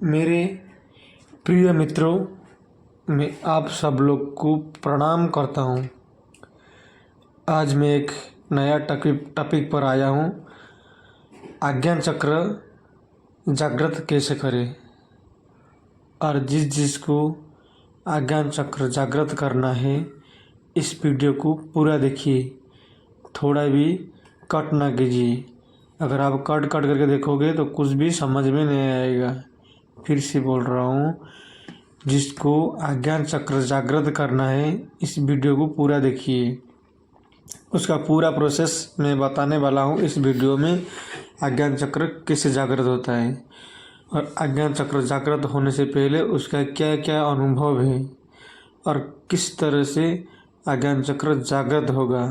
मेरे प्रिय मित्रों, मैं आप सब लोग को प्रणाम करता हूँ। आज मैं एक नया टॉपिक पर आया हूँ। आज्ञान चक्र जागृत कैसे करें। और जिसको आज्ञान चक्र जागृत करना है, इस वीडियो को पूरा देखिए, थोड़ा भी कट ना कीजिए। अगर आप कट करके देखोगे तो कुछ भी समझ में नहीं आएगा। फिर से बोल रहा हूँ, जिसको आज्ञान चक्र जागृत करना है, इस वीडियो को पूरा देखिए। उसका पूरा प्रोसेस मैं बताने वाला हूँ इस वीडियो में। आज्ञान चक्र कैसे जागृत होता है और आज्ञान चक्र जागृत होने से पहले उसका क्या क्या अनुभव है और किस तरह से आज्ञान चक्र जागृत होगा।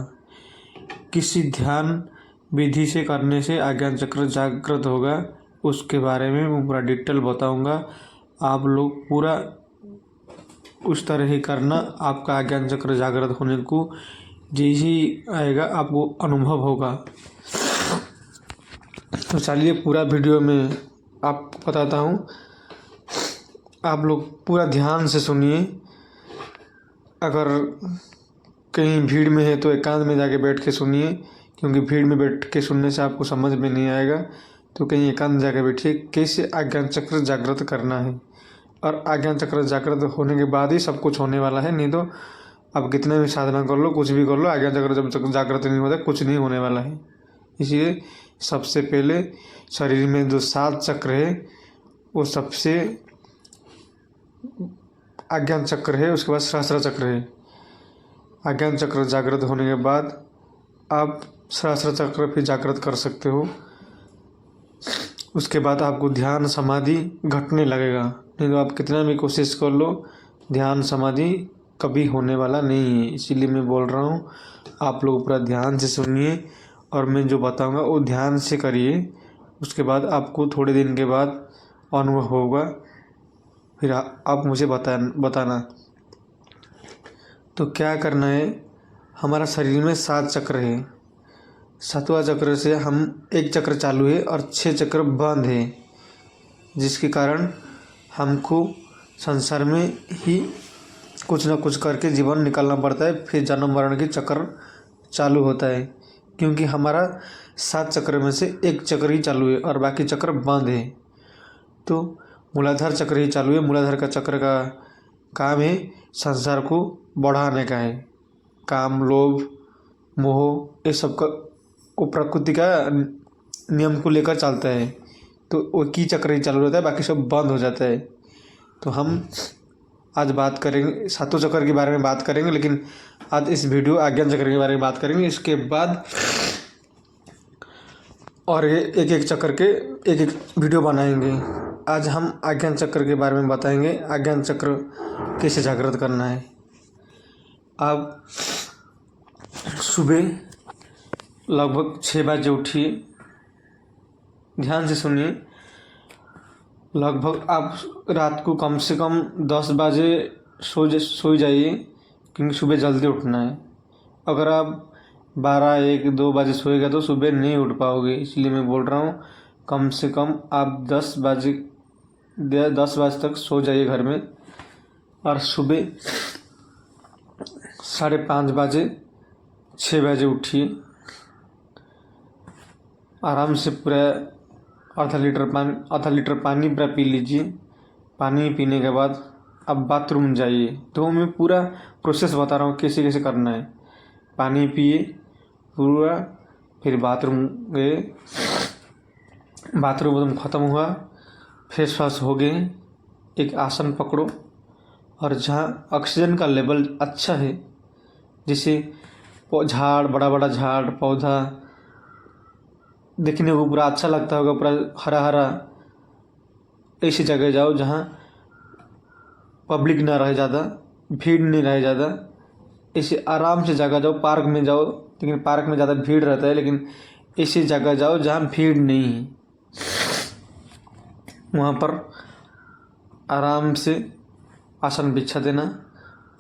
किसी ध्यान विधि से करने से आज्ञान चक्र जागृत होगा, उसके बारे में मैं पूरा डिटेल बताऊंगा। आप लोग पूरा उस तरह ही करना। आपका आज्ञान चक्र जागृत होने को जैसे ही आएगा आपको अनुभव होगा। तो चलिए पूरा वीडियो में आपको बताता हूँ। आप लोग पूरा ध्यान से सुनिए। अगर कहीं भीड़ में है तो एकांत में जाके बैठ के सुनिए, क्योंकि भीड़ में बैठ के सुनने से आपको समझ में नहीं आएगा। तो कहीं एकांत में जाके बैठिए। कैसे आज्ञान चक्र जागृत करना है, और आज्ञान चक्र जागृत होने के बाद ही सब कुछ होने वाला है। नहीं तो आप कितने भी साधना कर लो, कुछ भी कर लो, आज्ञान चक्र जब तक जागृत नहीं होता कुछ नहीं होने वाला है। इसलिए सबसे पहले शरीर में जो 7 चक्र है वो सबसे आज्ञान चक्र है, उसके बाद सहस्त्र चक्र है। आज्ञान चक्र जागृत होने के बाद आप सहस्त्र चक्र भी जागृत कर सकते हो। उसके बाद आपको ध्यान समाधि घटने लगेगा। नहीं तो आप कितना भी कोशिश कर लो, ध्यान समाधि कभी होने वाला नहीं है। इसीलिए मैं बोल रहा हूँ, आप लोग पूरा ध्यान से सुनिए और मैं जो बताऊँगा वो ध्यान से करिए। उसके बाद आपको थोड़े दिन के बाद अनुभव होगा, फिर आप मुझे बताना। तो क्या करना है, हमारा शरीर में 7 चक्र है। 7वां चक्र से हम 1 चक्र चालू है और 6 चक्र बंद है, जिसके कारण हमको संसार में ही कुछ ना कुछ करके जीवन निकालना पड़ता है। फिर जन्म मरण की चक्र चालू होता है, क्योंकि हमारा 7 चक्र में से 1 चक्र ही चालू है और बाकी चक्र बंद है। तो मूलाधार चक्र ही चालू है। मूलाधार का चक्र का काम है संसार को बढ़ाने का है। काम, लोभ, मोह, ये सब का वो प्रकृति का नियम को लेकर चलता है। तो वो की चक्र ही चालू रहता है, बाकी सब बंद हो जाता है। तो हम आज बात करेंगे 7 चक्र के बारे में बात करेंगे, लेकिन आज इस वीडियो आज्ञान चक्र के बारे में बात करेंगे। इसके बाद और ये एक चक्र के एक वीडियो बनाएंगे। आज हम आज्ञान चक्र के बारे में बताएंगे, आज्ञान चक्र कैसे जागृत करना है। आप सुबह लगभग 6 बजे उठिए, ध्यान से सुनिए। लगभग आप रात को कम से कम 10 बजे सो जाइए, क्योंकि सुबह जल्दी उठना है। अगर आप 12, 1, 2 बजे सोएगा तो सुबह नहीं उठ पाओगे। इसलिए मैं बोल रहा हूँ, कम से कम आप 10 बजे तक सो जाइए घर में, और सुबह 5:30 बजे 6 बजे उठिए। आराम से पूरा आधा लीटर पानी पूरा पी लीजिए। पानी पीने के बाद अब बाथरूम जाइए। तो मैं पूरा प्रोसेस बता रहा हूँ कैसे कैसे करना है। पानी पिए पूरा, फिर बाथरूम गए, बाथरूम ख़त्म हुआ, फेस वॉश हो गए, एक आसन पकड़ो, और जहाँ ऑक्सीजन का लेवल अच्छा है, जैसे झाड़, बड़ा बड़ा झाड़ पौधा देखने को पूरा अच्छा लगता होगा, पूरा हरा हरा, ऐसी जगह जाओ जहाँ पब्लिक ना रहे ज़्यादा, भीड़ नहीं रहे ज़्यादा। ऐसे आराम से जगह जाओ। पार्क में जाओ, लेकिन पार्क में ज़्यादा भीड़ रहता है, लेकिन ऐसी जगह जाओ जहाँ भीड़ नहीं है। वहाँ पर आराम से आसन बिछा देना।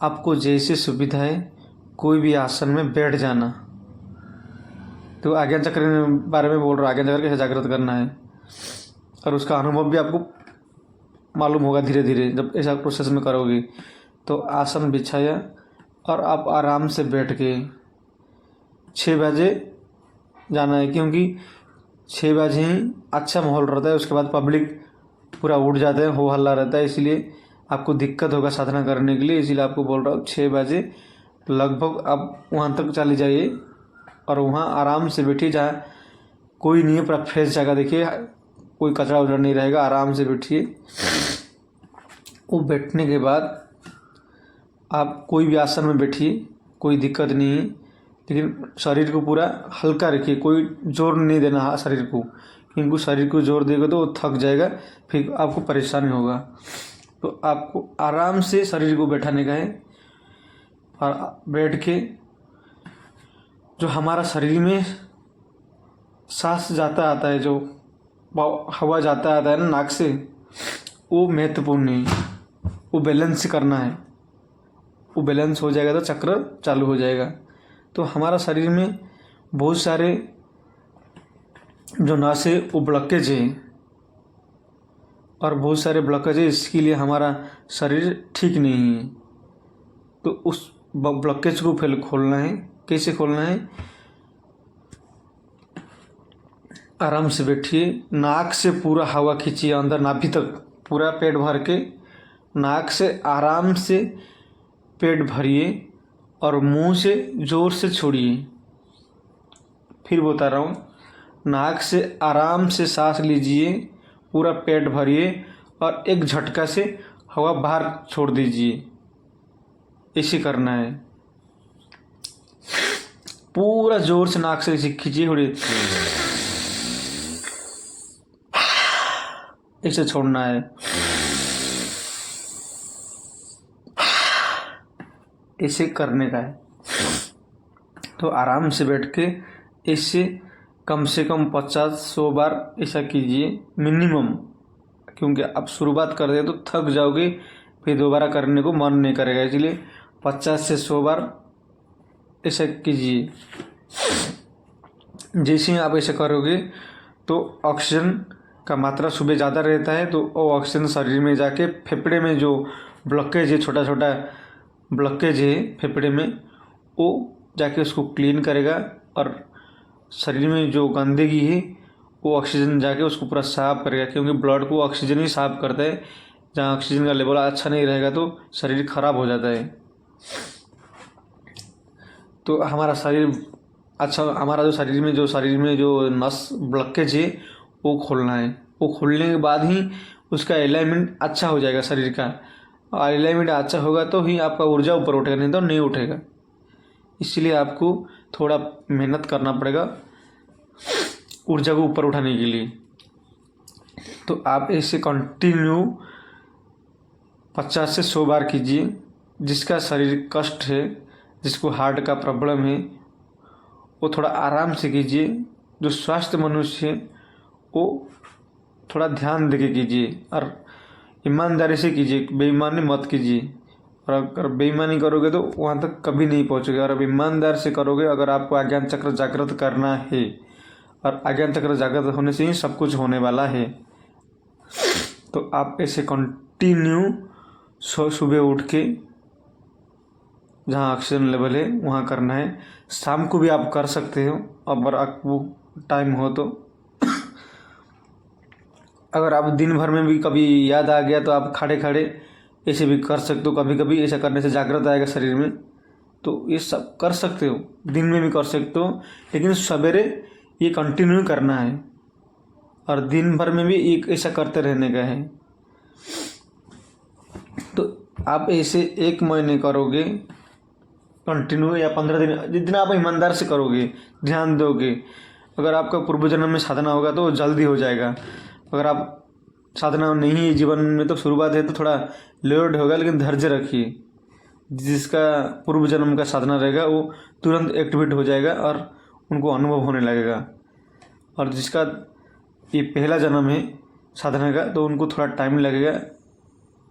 आपको जैसे सुविधा है कोई भी आसन में बैठ जाना। तो आज्ञान चक्र के बारे में बोल रहा हूँ, आज्ञान चक्र कैसे जागृत करना है, और उसका अनुभव भी आपको मालूम होगा धीरे धीरे जब ऐसा प्रोसेस में करोगे। तो आसन बिछाया और आप आराम से बैठ के 6 बजे जाना है, क्योंकि 6 बजे ही अच्छा माहौल रहता है। उसके बाद पब्लिक पूरा उठ जाता है, हो हल्ला रहता है, इसलिए आपको दिक्कत होगा साधना करने के लिए। इसीलिए आपको बोल रहा हूँ 6 बजे लगभग आप वहाँ तक चले जाइए और वहाँ आराम से बैठिए, जहाँ कोई नहीं है, पूरा फ्रेश जगह देखिए, कोई कचरा उचरा नहीं रहेगा, आराम से बैठिए। वो बैठने के बाद आप कोई भी आसन में बैठिए, कोई दिक्कत नहीं है, लेकिन शरीर को पूरा हल्का रखिए, कोई जोर नहीं देना शरीर को, क्योंकि शरीर को जोर देगा तो वो थक जाएगा, फिर आपको परेशानी होगा। तो आपको आराम से शरीर को बैठाने का है और बैठ के जो हमारा शरीर में सांस जाता आता है, जो हवा जाता आता है ना नाक से, वो महत्वपूर्ण नहीं, वो बैलेंस करना है। वो बैलेंस हो जाएगा तो चक्र चालू हो जाएगा। तो हमारा शरीर में बहुत सारे जो नसें वो ब्लॉकेज है और बहुत सारे ब्लॉकेज है, इसके लिए हमारा शरीर ठीक नहीं है। तो उस ब्लॉकेज को फिर खोलना है। कैसे खोलना है? आराम से बैठिए, नाक से पूरा हवा खींचिए अंदर नाभि तक, पूरा पेट भर के नाक से आराम से पेट भरिए और मुंह से ज़ोर से छोड़िए। फिर बता रहा हूँ, नाक से आराम से सांस लीजिए, पूरा पेट भरिए और एक झटका से हवा बाहर छोड़ दीजिए। ऐसे करना है, पूरा जोर से नाक से खींचिए, थोड़ी ऐसे छोड़ना है। ऐसे करने का है। तो आराम से बैठ के ऐसे कम से कम 50-100 बार ऐसा कीजिए मिनिमम, क्योंकि आप शुरुआत कर दे तो थक जाओगे, फिर दोबारा करने को मन नहीं करेगा। इसलिए 50 से 100 बार ऐसा कीजिए। जैसे ही आप ऐसा करोगे तो ऑक्सीजन का मात्रा सुबह ज़्यादा रहता है, तो वो ऑक्सीजन शरीर में जाके फेफड़े में जो ब्लॉकेज है, छोटा छोटा ब्लॉकेज है फेफड़े में, वो जाके उसको क्लीन करेगा और शरीर में जो गंदगी है वो ऑक्सीजन जाके उसको पूरा साफ करेगा, क्योंकि ब्लड को ऑक्सीजन ही साफ करता है। जहाँ ऑक्सीजन का लेवल अच्छा नहीं रहेगा तो शरीर खराब हो जाता है। तो हमारा शरीर अच्छा, हमारा जो शरीर में जो नस ब्लॉकेज है वो खोलना है। वो खोलने के बाद ही उसका अलाइनमेंट अच्छा हो जाएगा शरीर का, और अलाइनमेंट अच्छा होगा तो ही आपका ऊर्जा ऊपर उठेगा, नहीं तो नहीं उठेगा। इसलिए आपको थोड़ा मेहनत करना पड़ेगा ऊर्जा को ऊपर उठाने के लिए। तो आप ऐसे कंटिन्यू 50 से 100 बार कीजिए। जिसका शरीर कष्ट है, जिसको हार्ट का प्रॉब्लम है, वो थोड़ा आराम से कीजिए। जो स्वस्थ मनुष्य है वो थोड़ा ध्यान देके कीजिए और ईमानदारी से कीजिए, बेईमानी मत कीजिए। और अगर बेईमानी करोगे तो वहाँ तक कभी नहीं पहुँचोगे। और अब ईमानदार से करोगे, अगर आपको अज्ञान चक्र जागृत करना है, और अज्ञान चक्र जागृत होने से ही सब कुछ होने वाला है, तो आप ऐसे कंटिन्यू सुबह उठ के जहाँ ऑक्सीजन लेवल है वहाँ करना है। शाम को भी आप कर सकते हो अगर आपको टाइम हो तो। अगर आप दिन भर में भी कभी याद आ गया तो आप खड़े खड़े ऐसे भी कर सकते हो। कभी कभी ऐसा करने से जागृत आएगा शरीर में, तो ये सब कर सकते हो। दिन में भी कर सकते हो, लेकिन सवेरे ये कंटिन्यू करना है और दिन भर में भी एक ऐसा करते रहने का है। तो आप ऐसे 1 महीने करोगे कंटिन्यू, या 15 दिन, जितना आप ईमानदार से करोगे, ध्यान दोगे। अगर आपका पूर्व जन्म में साधना होगा तो जल्दी हो जाएगा। अगर आप साधना नहीं है जीवन में तो शुरुआत है तो थोड़ा लेट होगा, लेकिन धैर्य रखिए। जिसका पूर्व जन्म का साधना रहेगा वो तुरंत एक्टिवेट हो जाएगा और उनको अनुभव होने लगेगा। और जिसका ये पहला जन्म है साधना का तो उनको थोड़ा टाइम लगेगा,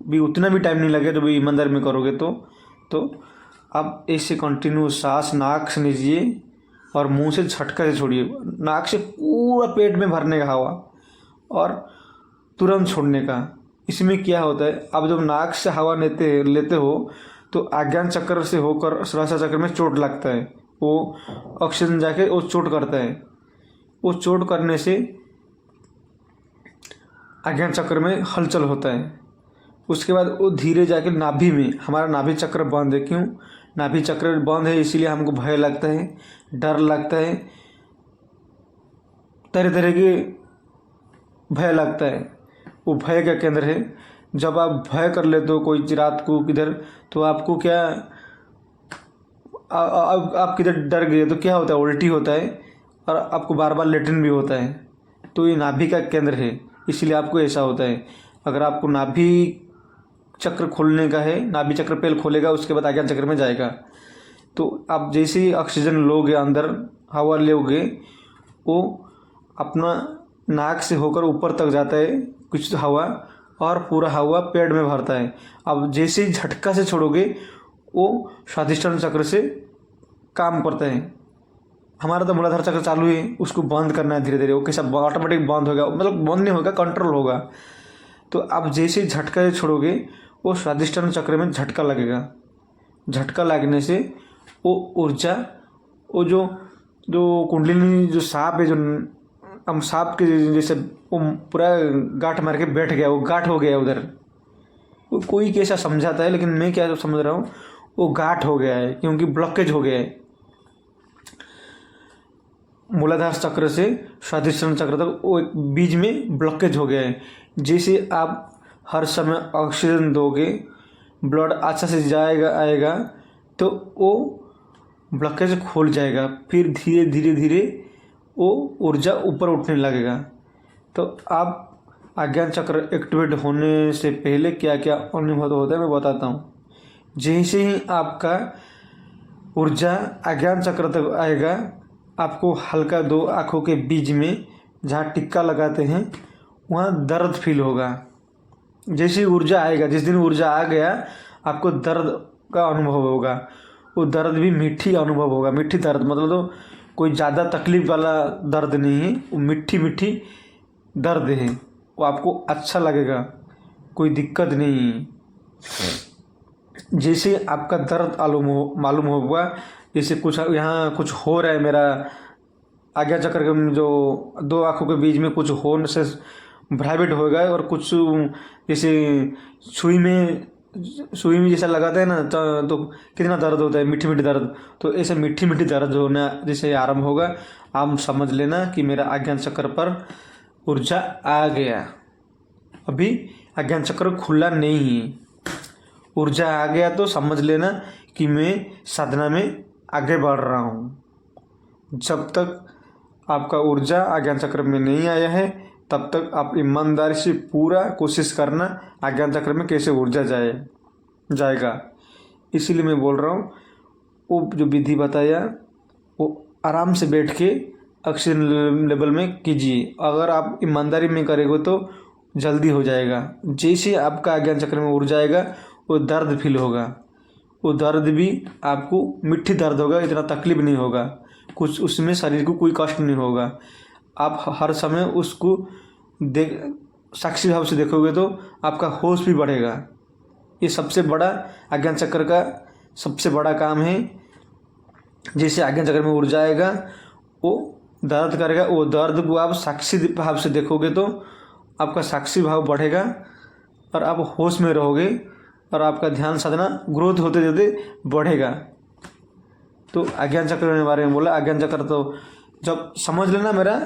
भी उतना भी टाइम नहीं लगेगा जब ईमानदार में करोगे तो आप ऐसे कंटिन्यू सांस नाक से लीजिए और मुंह से झटका से छोड़िए। नाक से पूरा पेट में भरने का हवा और तुरंत छोड़ने का। इसमें क्या होता है, आप जब नाक से हवा लेते लेते हो तो आज्ञान चक्र से होकर सहस्रार चक्र में चोट लगता है, वो ऑक्सीजन जाके वो चोट करता है। वो चोट करने से आज्ञान चक्र में हलचल होता है। उसके बाद वो धीरे जाके नाभि में, हमारा नाभि चक्र बंद है। क्यों नाभि चक्र बंद है? इसीलिए हमको भय लगता है, डर लगता है, तरह तरह के भय लगता है। वो भय का केंद्र है। जब आप भय कर लेते हो कोई रात को किधर, तो आपको क्या, आप किधर डर गए तो क्या होता है, उल्टी होता है और आपको बार बार लेटरिन भी होता है। तो ये नाभि का केंद्र है, इसलिए आपको ऐसा होता है। अगर आपको नाभि चक्र खोलने का है, नाभि चक्र पहले खोलेगा, उसके बाद आज्ञान चक्र में जाएगा। तो आप जैसे ही ऑक्सीजन लोगे, अंदर हवा लोगे, वो अपना नाक से होकर ऊपर तक जाता है कुछ हवा, और पूरा हवा पेट में भरता है। अब जैसे ही झटका से छोड़ोगे, वो स्वादिष्टान चक्र से काम करता है। हमारा तो मूलाधार चक्र चालू है, उसको बंद करना है धीरे धीरे। वो कैसा ऑटोमेटिक बंद होगा, मतलब बंद नहीं होगा, कंट्रोल होगा। तो आप जैसे ही झटका से छोड़ोगे, वो स्वादिष्टान चक्र में झटका लगेगा। झटका लगने से वो ऊर्जा, वो जो जो कुंडलिनी, जो सांप है, जो हम सांप के जैसे वो पूरा गांठ मार के बैठ गया, वो गांठ हो गया उधर। वो कोई कैसा समझाता है, लेकिन मैं क्या समझ रहा हूँ, वो गांठ हो गया है, क्योंकि ब्लॉकेज हो गया है। मूलाधार चक्र से स्वादिष्टान चक्र तक वो एक बीच में ब्लॉकेज हो गया है। जैसे आप हर समय ऑक्सीजन दोगे, ब्लड अच्छा से जाएगा आएगा, तो वो ब्लॉकेज खोल जाएगा। फिर धीरे धीरे धीरे वो ऊर्जा ऊपर उठने लगेगा। तो आप आज्ञान चक्र एक्टिवेट होने से पहले क्या क्या अनुभव होता है मैं बताता हूँ। जैसे ही आपका ऊर्जा आज्ञान चक्र तक आएगा, आपको हल्का दो आँखों के बीच में जहाँ टिक्का लगाते हैं वहाँ दर्द फील होगा। जैसे ऊर्जा आएगा, जिस दिन ऊर्जा आ गया, आपको दर्द का अनुभव होगा। वो दर्द भी मीठी अनुभव होगा। मीठी दर्द मतलब तो कोई ज़्यादा तकलीफ वाला दर्द नहीं है, वो मीठी मीठी दर्द है। वो आपको अच्छा लगेगा, कोई दिक्कत नहीं है। जैसे आपका दर्द मालूम होगा, जैसे कुछ यहाँ कुछ हो रहा है, मेरा आज्ञा चक्र के जो दो आँखों के बीच में कुछ होने से वाइब्रेट होगा, और कुछ जैसे सुई में जैसा लगाता है ना, तो कितना दर्द होता है, मीठी मीठी दर्द। तो ऐसे मीठी मीठी दर्द होना जैसे आरंभ होगा, आप समझ लेना कि मेरा आज्ञान चक्र पर ऊर्जा आ गया। अभी आज्ञान चक्र खुला नहीं है, ऊर्जा आ गया तो समझ लेना कि मैं साधना में आगे बढ़ रहा हूँ। जब तक आपका ऊर्जा आज्ञान चक्र में नहीं आया है, तब तक आप ईमानदारी से पूरा कोशिश करना आज्ञान चक्र में कैसे ऊर्जा जाएगा। इसीलिए मैं बोल रहा हूँ, वो जो विधि बताया वो आराम से बैठ के ऑक्सीजन लेवल में कीजिए। अगर आप ईमानदारी में करेंगे तो जल्दी हो जाएगा। जैसे आपका आज्ञान चक्र में ऊर्जा आएगा, वो दर्द फील होगा। वो दर्द भी आपको मीठी दर्द होगा, इतना तकलीफ नहीं होगा, कुछ उसमें शरीर को कोई कष्ट नहीं होगा। आप हर समय उसको साक्षी भाव से देखोगे तो आपका होश भी बढ़ेगा। ये सबसे बड़ा आज्ञान चक्र का सबसे बड़ा काम है। जैसे आज्ञान चक्र में ऊर्जा आएगा, वो दर्द करेगा, वो दर्द को आप साक्षी भाव से देखोगे तो आपका साक्षी भाव बढ़ेगा और आप होश में रहोगे, और आपका ध्यान साधना ग्रोथ होते होते बढ़ेगा। तो आज्ञान चक्र के बारे में बोला। आज्ञान चक्र तो जब समझ लेना मेरा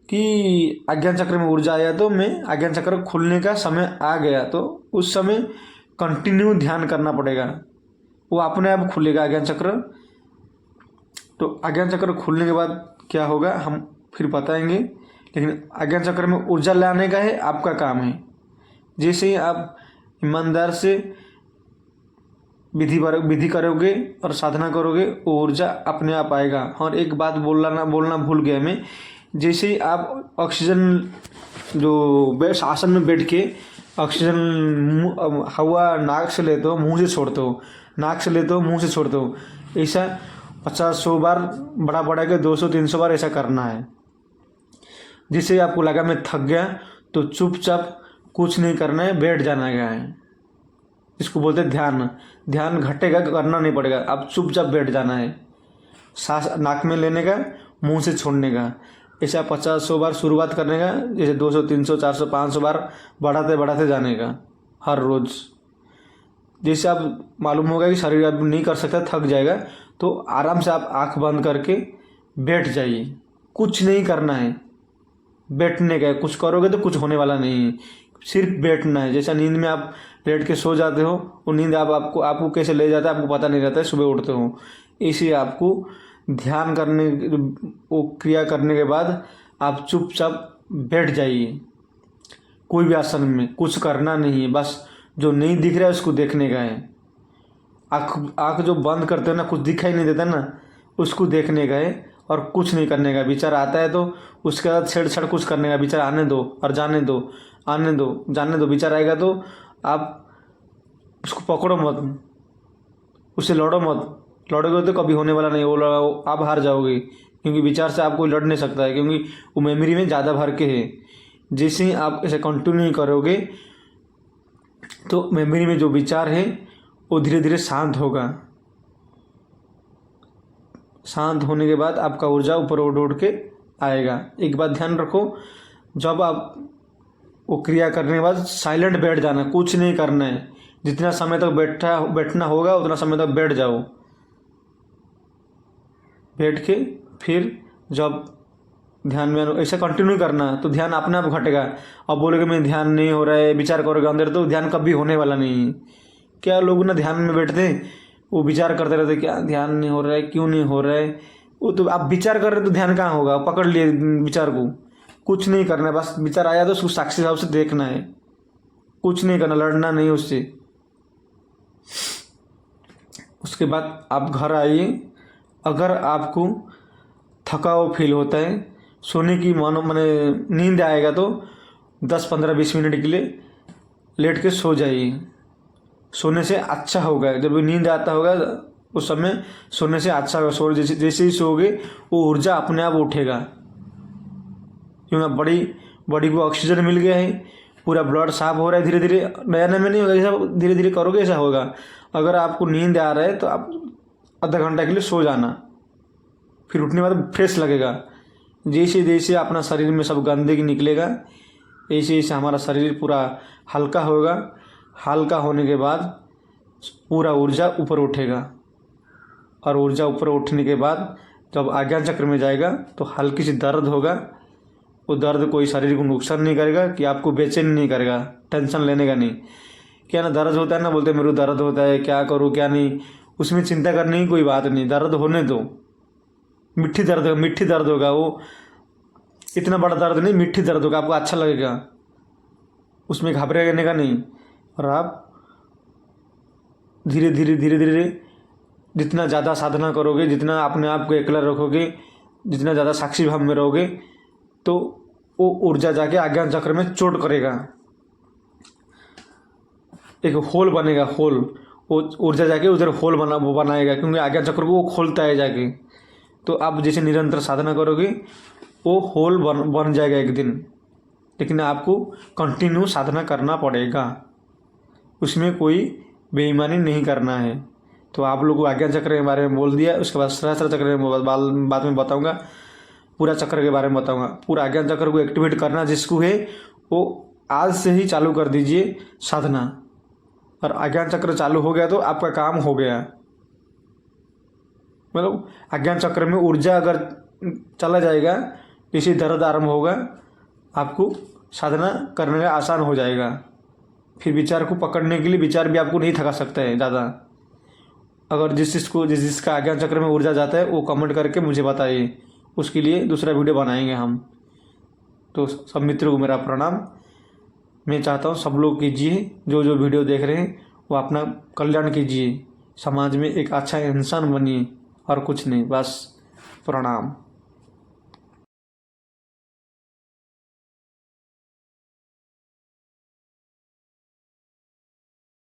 कि आज्ञान चक्र में ऊर्जा आया, तो मैं आज्ञान चक्र खुलने का समय आ गया, तो उस समय कंटिन्यू ध्यान करना पड़ेगा, वो अपने आप खुलेगा आज्ञान चक्र। तो आज्ञान चक्र खुलने के बाद क्या होगा हम फिर बताएंगे, लेकिन आज्ञान चक्र में ऊर्जा लाने का है, आपका काम है। जैसे ही आप ईमानदार से विधि करोगे और साधना करोगे, वो ऊर्जा अपने आप आएगा। और एक बात बोलना भूल गया मैं, जैसे ही आप ऑक्सीजन जो आसन में बैठ के ऑक्सीजन हवा नाक से लेते हो, मुंह से छोड़ते हो, नाक से लेते हो, मुंह से छोड़ते हो, ऐसा 50-100 बार, बड़ा के 200-300 बार ऐसा करना है। जिससे आपको लगा मैं थक गया, तो चुपचाप कुछ नहीं करना है, बैठ जाना है। इसको बोलते हैं ध्यान। ध्यान घटेगा, करना नहीं पड़ेगा, आप चुपचाप बैठ जाना है। सांस नाक में लेने का, मुंह से छोड़ने का। ऐसे आप 50-100 बार शुरुआत करने का, जैसे 200, 300, 400, 500 बार बढ़ाते बढ़ाते जाने का हर रोज़। जैसे आप मालूम होगा कि शरीर अब नहीं कर सकता, थक जाएगा, तो आराम से आप आंख बंद करके बैठ जाइए। कुछ नहीं करना है, बैठने का है। कुछ करोगे तो कुछ होने वाला नहीं है, सिर्फ बैठना है। जैसा नींद में आप लेट के सो जाते हो, वो नींद आपको कैसे ले जाता है आपको पता नहीं रहता है, सुबह उठते हो। इसी आपको ध्यान करने, वो क्रिया करने के बाद आप चुपचाप बैठ जाइए। कोई भी आसन में कुछ करना नहीं है, बस जो नहीं दिख रहा है उसको देखने का है। आँख जो बंद करते हो ना, कुछ दिखाई नहीं देता ना, उसको देखने का है और कुछ नहीं करने का। विचार आता है तो उसके बाद छेड़छाड़ कुछ करने का। विचार आने दो और जाने दो, आने दो जाने दो। विचार आएगा तो आप उसको पकड़ो मत, उससे लड़ो मत। लड़ोगे तो कभी होने वाला नहीं, वो आप हार जाओगे, क्योंकि विचार से आपको लड़ नहीं सकता है, क्योंकि वो मेमोरी में ज़्यादा भर के है। जैसे ही आप इसे कंटिन्यू करोगे तो मेमोरी में जो विचार है वो धीरे धीरे शांत होगा। शांत होने के बाद आपका ऊर्जा ऊपर उड़ के आएगा। एक बात ध्यान रखो, जब आप वो क्रिया करने के बाद साइलेंट बैठ जाना, कुछ नहीं करना है। जितना समय तक बैठना होगा उतना समय तक बैठ जाओ। बैठ के फिर जब ध्यान में ऐसा कंटिन्यू करना, तो ध्यान अपने आप घटेगा। अब बोलोगे मैं ध्यान नहीं हो रहा है, विचार करोगे अंदर, तो ध्यान कभी होने वाला नहीं है। क्या लोग ना ध्यान में बैठते हैं, वो विचार करते रहते, क्या ध्यान नहीं हो रहा है, क्यों नहीं हो रहा है। वो तो आप विचार कर रहे तो ध्यान कहाँ होगा, पकड़ लिए विचार को। कुछ नहीं करना है, बस विचार आया तो उसको साक्षी भाव से देखना है। कुछ नहीं करना, लड़ना नहीं उससे। उसके बाद आप घर आइए। अगर आपको थका हुआ फील होता है, सोने की माने नींद आएगा, तो 10-15-20 मिनट के लिए लेट के सो जाइए। सोने से अच्छा होगा। जब नींद आता होगा उस समय सोने से अच्छा होगा। जैसे ही सोओगे वो ऊर्जा अपने आप उठेगा, क्योंकि बॉडी को ऑक्सीजन मिल गया है, पूरा ब्लड साफ हो रहा है। धीरे धीरे, नया नया में नहीं होगा, ऐसा धीरे धीरे करोगे ऐसा होगा। अगर आपको नींद आ रहा है तो आप आधा घंटा के लिए सो जाना, फिर उठने के बाद फ्रेश लगेगा। जैसे जैसे अपना शरीर में सब गंदगी निकलेगा, ऐसे ऐसे हमारा शरीर पूरा हल्का होगा। हल्का होने के बाद पूरा ऊर्जा ऊपर उठेगा, और ऊर्जा ऊपर उठने के बाद जब आज्ञा चक्र में जाएगा तो हल्की सी दर्द होगा। वो दर्द कोई शरीर को नुकसान नहीं करेगा, कि आपको बेचैन नहीं करेगा, टेंशन लेने का नहीं। क्या ना दर्द होता है ना, बोलते मेरे को दर्द होता है, क्या करूँ क्या नहीं, उसमें चिंता करने की कोई बात नहीं। दर्द होने दो, मिट्टी दर्द होगा, वो इतना बड़ा दर्द नहीं, मिट्टी दर्द होगा, आपको अच्छा लगेगा, उसमें घबराने का नहीं। और आप धीरे धीरे जितना ज़्यादा साधना करोगे, जितना अपने आप को एकला रखोगे, जितना ज़्यादा साक्षी भाव में रहोगे, तो वो ऊर्जा जाके आज्ञा चक्र में चोट करेगा। एक होल बनेगा, होल, वो ऊर्जा जाके उधर होल बनाएगा, क्योंकि आज्ञा चक्र को वो खोलता है जाके। तो आप जैसे निरंतर साधना करोगे वो होल बन जाएगा एक दिन। लेकिन आपको कंटिन्यू साधना करना पड़ेगा, उसमें कोई बेईमानी नहीं करना है। तो आप लोगों को आज्ञा चक्र के बारे में बोल दिया। उसके बाद सहस्त्र चक्र में बाद में बताऊंगा, पूरा चक्र के बारे में बताऊंगा। पूरा आज्ञा चक्र को एक्टिवेट करना जिसको है वो आज से ही चालू कर दीजिए साधना, और आज्ञा चक्र चालू हो गया तो आपका काम हो गया। मतलब आज्ञा चक्र में ऊर्जा अगर चला जाएगा, इसी दर्द आरंभ होगा, आपको साधना करने का आसान हो जाएगा। फिर विचार को पकड़ने के लिए विचार भी आपको नहीं थका सकता है ज़्यादा। अगर जिसका आज्ञा चक्र में ऊर्जा जाता है वो कमेंट करके मुझे बताइए, उसके लिए दूसरा वीडियो बनाएंगे हम। तो सब मित्रों को मेरा प्रणाम। मैं चाहता हूँ सब लोग कीजिए, जो वीडियो देख रहे हैं वो अपना कल्याण कीजिए, समाज में एक अच्छा इंसान बनिए, और कुछ नहीं, बस प्रणाम।